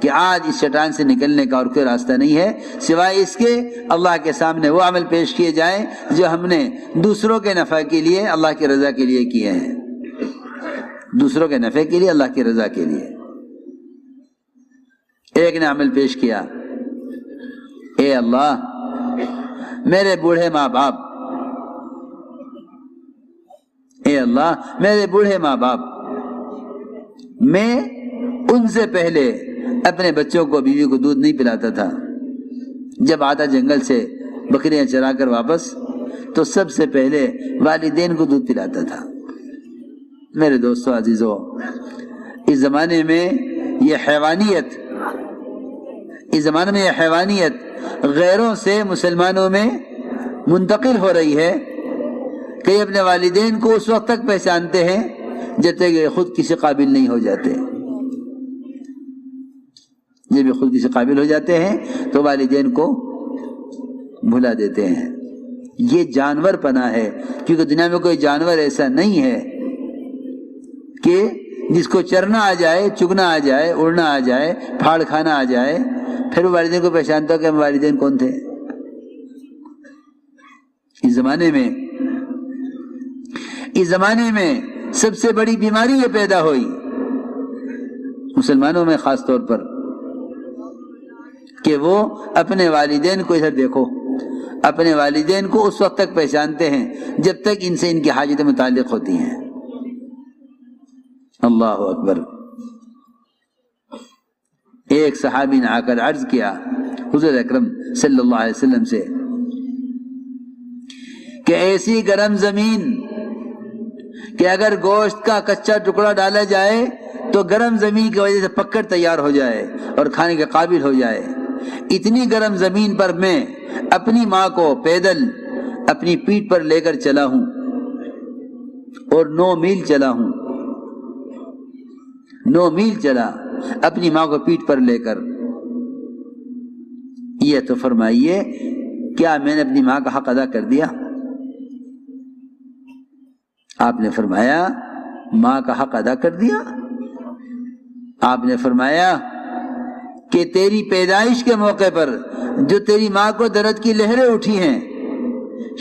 کہ آج اس چٹان سے نکلنے کا اور کوئی راستہ نہیں ہے سوائے اس کے اللہ کے سامنے وہ عمل پیش کیے جائیں جو ہم نے دوسروں کے نفع کے لیے اللہ کی رضا کے لیے کیے ہیں، دوسروں کے نفع کے لیے اللہ کی رضا کے لیے۔ ایک نے عمل پیش کیا، اے اللہ میرے بوڑھے ماں باپ، اے اللہ میرے بوڑھے ماں باپ، میں ان سے پہلے اپنے بچوں کو بیوی کو دودھ نہیں پلاتا تھا، جب آتا جنگل سے بکریاں چرا کر واپس تو سب سے پہلے والدین کو دودھ پلاتا تھا۔ میرے دوستو عزیزو، اس زمانے میں یہ حیوانیت غیروں سے مسلمانوں میں منتقل ہو رہی ہے کہ یہ اپنے والدین کو اس وقت تک پہچانتے ہیں جب تک یہ خود کسی قابل نہیں ہو جاتے۔ جب یہ خود کسی قابل ہو جاتے ہیں تو والدین کو بھلا دیتے ہیں۔ یہ جانور پنا ہے، کیونکہ دنیا میں کوئی جانور ایسا نہیں ہے کہ جس کو چرنا آ جائے، چگنا آ جائے، اڑنا آ جائے، پھاڑ کھانا آ جائے پھر وہ والدین کو پہچانتا کہ والدین کون تھے۔ اس زمانے میں سب سے بڑی بیماری یہ پیدا ہوئی مسلمانوں میں خاص طور پر کہ وہ اپنے والدین کو ادھر دیکھو، اپنے والدین کو اس وقت تک پہچانتے ہیں جب تک ان سے ان کی حاجتیں متعلق ہوتی ہیں۔ اللہ اکبر۔ ایک صحابی نے آ کر عرض کیا حضور اکرم صلی اللہ علیہ وسلم سے کہ ایسی گرم زمین کہ اگر گوشت کا کچا ٹکڑا ڈالا جائے تو گرم زمین کی وجہ سے پکڑ تیار ہو جائے اور کھانے کے قابل ہو جائے، اتنی گرم زمین پر میں اپنی ماں کو پیدل اپنی پیٹھ پر لے کر چلا ہوں اور 9 میل چلا ہوں، 9 میل چلا اپنی ماں کو پیٹھ پر لے کر۔ یہ تو فرمائیے کیا میں نے اپنی ماں کا حق ادا کر دیا؟ آپ نے فرمایا ماں کا حق ادا کر دیا۔ آپ نے فرمایا کہ تیری پیدائش کے موقع پر جو تیری ماں کو درد کی لہریں اٹھی ہیں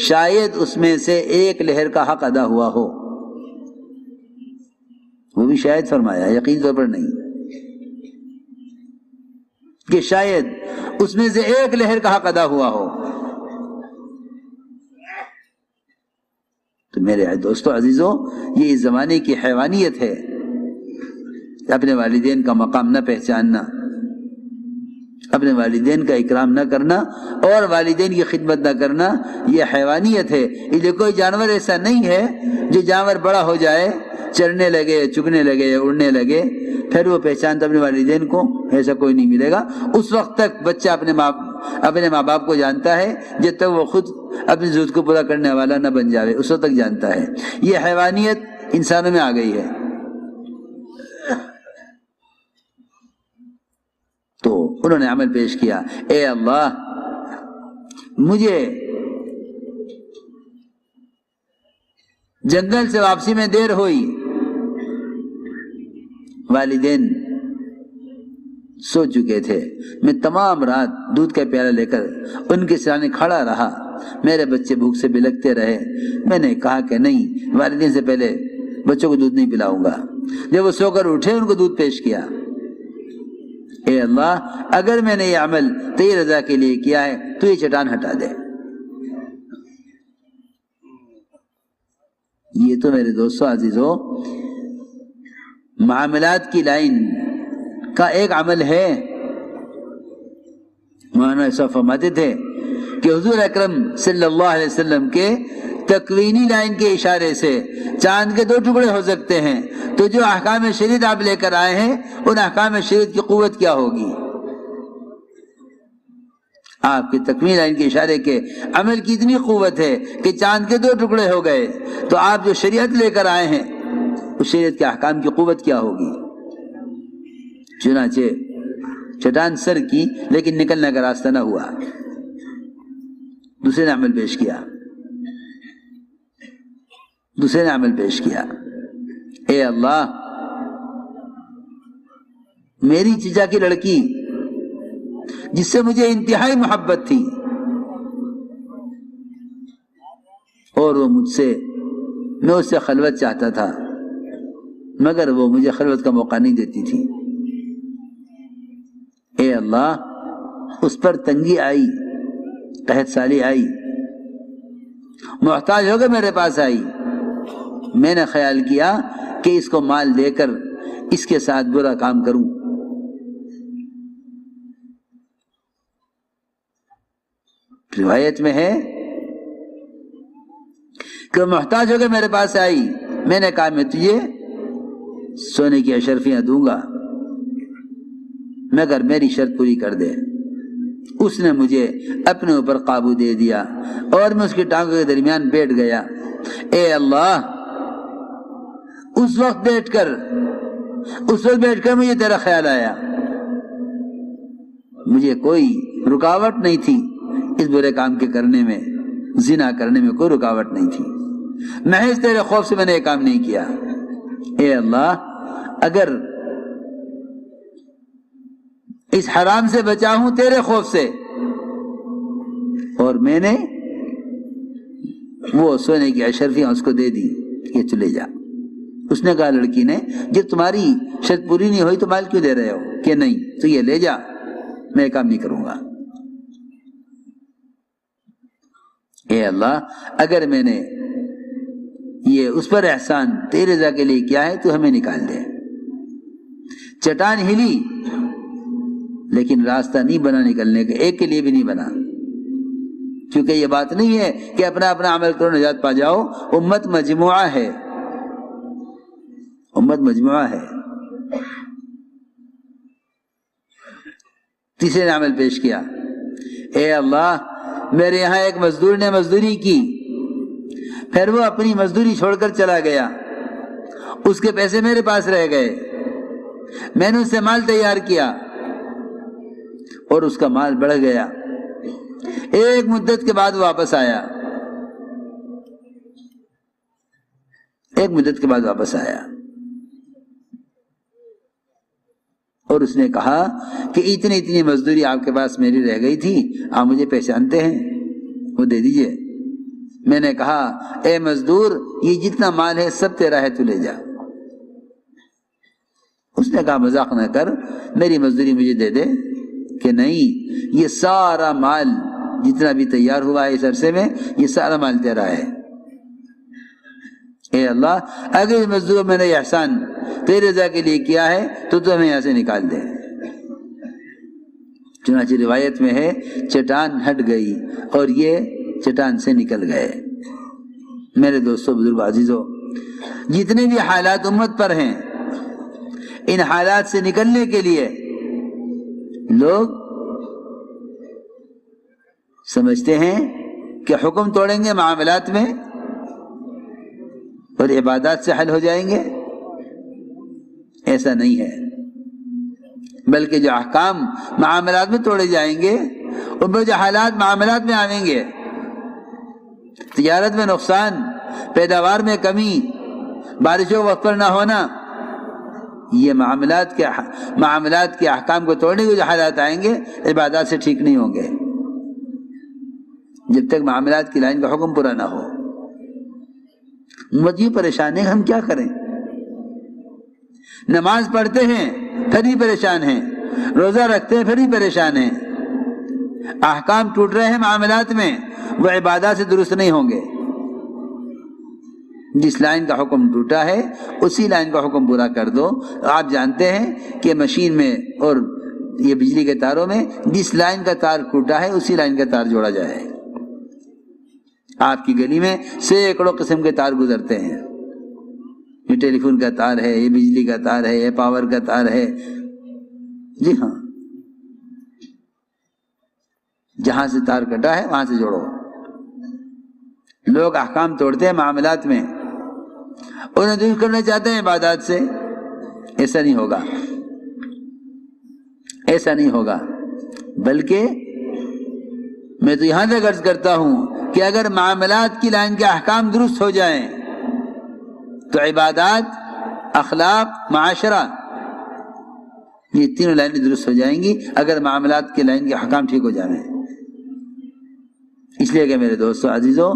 شاید اس میں سے ایک لہر کا حق ادا ہوا ہو، وہ بھی شاید فرمایا، یقین طور پر نہیں، کہ شاید اس میں سے ایک لہر کا حق ادا ہوا ہو۔ تو میرے دوستو عزیزو، یہ اس زمانے کی حیوانیت ہے، اپنے والدین کا مقام نہ پہچاننا، اپنے والدین کا اکرام نہ کرنا اور والدین کی خدمت نہ کرنا، یہ حیوانیت ہے۔ اس لیے کوئی جانور ایسا نہیں ہے جو جانور بڑا ہو جائے، چرنے لگے، چگنے لگے، اڑنے لگے، پھر وہ پہچانتا اپنے والدین کو، ایسا کوئی نہیں ملے گا۔ اس وقت تک بچہ اپنے ماں باپ کو جانتا ہے جب تک وہ خود اپنی ضرورت کو پورا کرنے والا نہ بن جاوے، اس وقت تک جانتا ہے۔ یہ حیوانیت انسانوں میں آ گئی ہے۔ تو انہوں نے عمل پیش کیا، اے اللہ مجھے جنگل سے واپسی میں دیر ہوئی، والدین سو چکے تھے، میں تمام رات دودھ کا پیالہ لے کر ان کے سامنے کھڑا رہا، میرے بچے بھوک سے بلکتے رہے، میں نے کہا کہ نہیں، والدین سے پہلے بچوں کو دودھ نہیں پلاؤں گا۔ جب وہ سو کر اٹھے ان کو دودھ پیش کیا، اے اللہ اگر میں نے یہ عمل تیری رضا کے لیے کیا ہے تو یہ چٹان ہٹا دے۔ یہ تو میرے دوستو عزیزو معاملات کی لائن کا ایک عمل ہے۔ مولانا ایسا فرماتے تھے کہ حضور اکرم صلی اللہ علیہ وسلم کے تکوینی لائن کے اشارے سے چاند کے 2 ٹکڑے ہو سکتے ہیں، تو جو احکام شریعت آپ لے کر آئے ہیں ان احکام شریعت کی قوت کیا ہوگی؟ آپ کے تکوینی لائن کے اشارے کے عمل کی اتنی قوت ہے کہ چاند کے 2 ٹکڑے ہو گئے، تو آپ جو شریعت لے کر آئے ہیں اس شریعت کے احکام کی قوت کیا ہوگی؟ چنانچہ چٹان سر کی لیکن نکلنے کا راستہ نہ ہوا۔ دوسرے نے عمل پیش کیا، اے اللہ میری چچا کی لڑکی جس سے مجھے انتہائی محبت تھی، اور وہ مجھ سے، میں اس سے خلوت چاہتا تھا مگر وہ مجھے خلوت کا موقع نہیں دیتی تھی۔ اے اللہ، اس پر تنگی آئی، قحط سالی آئی، محتاج ہو کے میرے پاس آئی، میں نے خیال کیا کہ اس کو مال دے کر اس کے ساتھ برا کام کروں۔ روایت میں ہے کہ محتاج ہو کے میرے پاس آئی، میں نے کہا میں تجھے سونے کی اشرفیاں دوں گا مگر میری شرط پوری کر دے۔ اس نے مجھے اپنے اوپر قابو دے دیا اور میں اس کی ٹانگوں کے درمیان بیٹھ گیا۔ اے اللہ، اس وقت بیٹھ کر مجھے تیرا خیال آیا، مجھے کوئی رکاوٹ نہیں تھی اس برے کام کے کرنے میں، زنا کرنے میں کوئی رکاوٹ نہیں تھی، محض تیرے خوف سے میں نے یہ کام نہیں کیا۔ اے اللہ، اگر اس حرام سے بچا ہوں تیرے خوف سے، اور میں نے وہ سونے کی اشرفیاں اس کو دے دی کہ تو لے جا۔ اس نے کہا لڑکی نے، جب تمہاری شرط پوری نہیں ہوئی تو مال کیوں دے رہے ہو؟ کہ نہیں، تو یہ لے جا، میں یہ کام نہیں کروں گا۔ اے اللہ، اگر میں نے یہ اس پر احسان تیرے رضا کے لیے کیا ہے تو ہمیں نکال دے۔ چٹان ہلی لیکن راستہ نہیں بنا نکلنے کا، ایک کے لیے بھی نہیں بنا، کیونکہ یہ بات نہیں ہے کہ اپنا اپنا عمل کرو نجات پا جاؤ، امت مجموعہ ہے، امت مجموعہ ہے۔ تیسرے نے عمل پیش کیا، اے اللہ، میرے یہاں ایک مزدور نے مزدوری کی، پھر وہ اپنی مزدوری چھوڑ کر چلا گیا، اس کے پیسے میرے پاس رہ گئے، میں نے اس سے مال تیار کیا اور اس کا مال بڑھ گیا، ایک مدت کے بعد واپس آیا، اور اس نے کہا کہ اتنی مزدوری آپ کے پاس میری رہ گئی تھی، آپ مجھے پہچانتے ہیں، وہ دے دیجئے۔ میں نے کہا، اے مزدور، یہ جتنا مال ہے سب تیرا ہے، تو لے جا۔ اس نے کہا مذاق نہ کر، میری مزدوری مجھے دے دے۔ کہ نہیں، یہ سارا مال جتنا بھی تیار ہوا ہے اس عرصے میں، یہ سارا مال تیرا ہے۔ اے اللہ، اگر اس مزدور میں نے احسان تیرے رضا کے لیے کیا ہے تو ہمیں یہاں سے نکال دے۔ چنانچہ روایت میں ہے چٹان ہٹ گئی اور یہ چٹان سے نکل گئے۔ میرے دوستو، بزرگ، عزیزو، جتنے بھی حالات امت پر ہیں، ان حالات سے نکلنے کے لیے لوگ سمجھتے ہیں کہ حکم توڑیں گے معاملات میں اور عبادات سے حل ہو جائیں گے۔ ایسا نہیں ہے، بلکہ جو احکام معاملات میں توڑے جائیں گے، ان پر جو حالات معاملات میں آئیں گے، تجارت میں نقصان، پیداوار میں کمی، بارشوں وقت پر نہ ہونا، یہ معاملات کے احکام کو توڑنے کے جو حالات آئیں گے، عبادات سے ٹھیک نہیں ہوں گے جب تک معاملات کی لائن کا حکم پورا نہ ہو۔ امت یہ پریشان ہے، ہم کیا کریں؟ نماز پڑھتے ہیں پھر بھی پریشان ہیں، روزہ رکھتے ہیں پھر بھی پریشان ہیں، احکام ٹوٹ رہے ہیں معاملات میں، وہ عبادات سے درست نہیں ہوں گے۔ جس لائن کا حکم ٹوٹا ہے اسی لائن کا حکم پورا کر دو۔ آپ جانتے ہیں کہ مشین میں اور یہ بجلی کے تاروں میں جس لائن کا تار ٹوٹا ہے اسی لائن کا تار جوڑا جائے۔ آپ کی گلی میں سینکڑوں قسم کے تار گزرتے ہیں، یہ ٹیلی فون کا تار ہے، یہ بجلی کا تار ہے، یہ پاور کا تار ہے، جی ہاں، جہاں سے تار کٹا ہے وہاں سے جوڑو۔ لوگ احکام توڑتے ہیں معاملات میں، انہیں دور کرنا چاہتے ہیں عبادات سے۔ ایسا نہیں ہوگا، ایسا نہیں ہوگا، بلکہ میں تو یہاں تک عرض کرتا ہوں کہ اگر معاملات کی لائن کے احکام درست ہو جائیں تو عبادات، اخلاق، معاشرہ یہ تینوں لائنیں درست ہو جائیں گی اگر معاملات کے لائن کے حکام ٹھیک ہو جائیں۔ اس لیے کہ میرے دوستو عزیزو،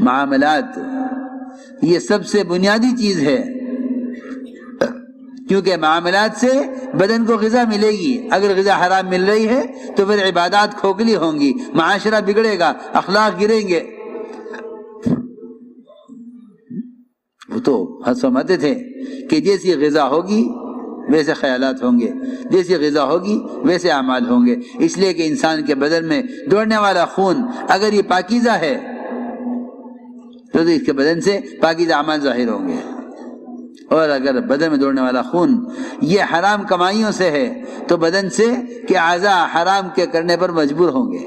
معاملات یہ سب سے بنیادی چیز ہے، کیونکہ معاملات سے بدن کو غذا ملے گی۔ اگر غذا حرام مل رہی ہے تو پھر عبادات کھوکھلی ہوں گی، معاشرہ بگڑے گا، اخلاق گریں گے۔ وہ تو حد فرماتے تھے کہ جیسی غذا ہوگی ویسے خیالات ہوں گے، جیسی غذا ہوگی ویسے اعمال ہوں گے۔ اس لیے کہ انسان کے بدن میں دوڑنے والا خون اگر یہ پاکیزہ ہے تو اس کے بدن سے پاکیزہ اعمال ظاہر ہوں گے، اور اگر بدن میں دوڑنے والا خون یہ حرام کمائیوں سے ہے تو بدن سے کہ اعضاء حرام کے کرنے پر مجبور ہوں گے۔